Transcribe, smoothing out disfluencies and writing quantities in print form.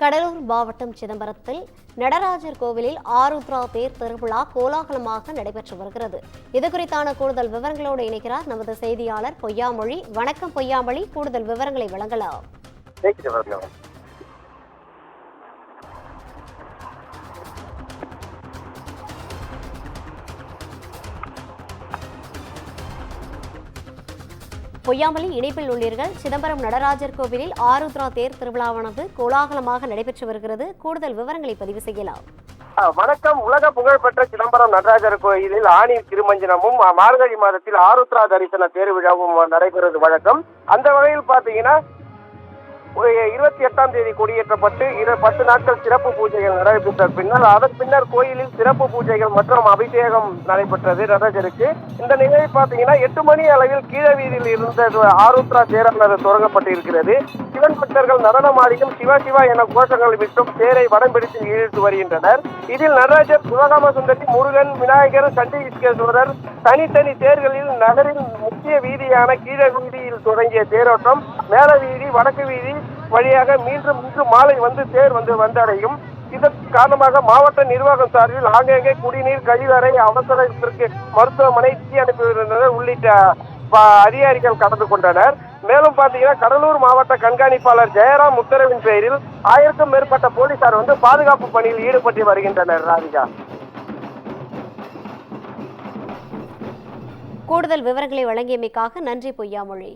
கடலூர் மாவட்டம் சிதம்பரத்தில் நடராஜர் கோவிலில் ஆருத்ரா தேர் திருவிழா கோலாகலமாக நடைபெற்று வருகிறது. இதுகுறித்தான கூடுதல் விவரங்களோடு இணைக்கிறார் நமது செய்தியாளர் பொய்யாமொழி. வணக்கம் பொய்யாமொழி, கூடுதல் விவரங்களை வழங்கலாம். பொய்யாமொழி, இணைப்பில் உள்ளீர்கள். சிதம்பரம் நடராஜர் கோவிலில் ஆருத்ரா தேர் திருவிழாவானது கோலாகலமாக நடைபெற்று வருகிறது. கூடுதல் விவரங்களை பதிவு செய்யலாம். வணக்கம். உலக புகழ்பெற்ற சிதம்பரம் நடராஜர் கோயிலில் ஆணி திருமஞ்சனமும் மார்கழி மாதத்தில் ஆருத்ரா தரிசன தேர் விழாவும் நடைபெறுவது வழக்கம். அந்த வகையில் பாத்தீங்கன்னா 28ஆம் தேதி கொடியேற்றப்பட்டு 10 நாட்கள் சிறப்பு பூஜைகள் நடைபெற்ற பின்னர் அதன் பின்னர் கோயிலில் சிறப்பு பூஜைகள் மற்றும் அபிஷேகம் நடைபெற்றது நடராஜருக்கு. இந்த நிகழ்வு பாத்தீங்கன்னா 8 மணி அளவில் கீழ வீதியில் இருந்த ஆருத்ரா தேரானது தொடங்கப்பட்டிருக்கிறது. சிவன் பக்தர்கள் நடனமாடியும் சிவா சிவா என கோஷங்கள் விட்டும் தேரை வடம் பிடித்து இழுத்து வருகின்றனர். இதில் நடராஜர், சிவகாம சுந்தரி, முருகன், விநாயகர், சண்டிகேஸ்வரர் தனித்தனி தேர்களில் நகரின் முக்கிய வீதியான கீழ வீதியில் தொடங்கிய தேரோட்டம் மேல வீதி, வடக்கு வீதி வழியாக மீண்டும் மாலை தேர் வந்தடையும். இதற்கு காரணமாக மாவட்ட நிர்வாகம் சார்பில் ஆங்காங்கே குடிநீர், கழிவறை, அவசரத்திற்கு மருத்துவமனை, தீயணைப்பு உள்ளிட்ட அதிகாரிகள் கலந்து கொண்டனர். மேலும் பாத்தீங்கன்னா கடலூர் மாவட்ட கண்காணிப்பாளர் ஜெயராம் உத்தரவின் பெயரில் 1000க்கும் மேற்பட்ட போலீசார் பாதுகாப்பு பணியில் ஈடுபட்டு வருகின்றனர். ராதிகா, கூடுதல் விவரங்களை வழங்கியமைக்காக நன்றி பொய்யாமொழி.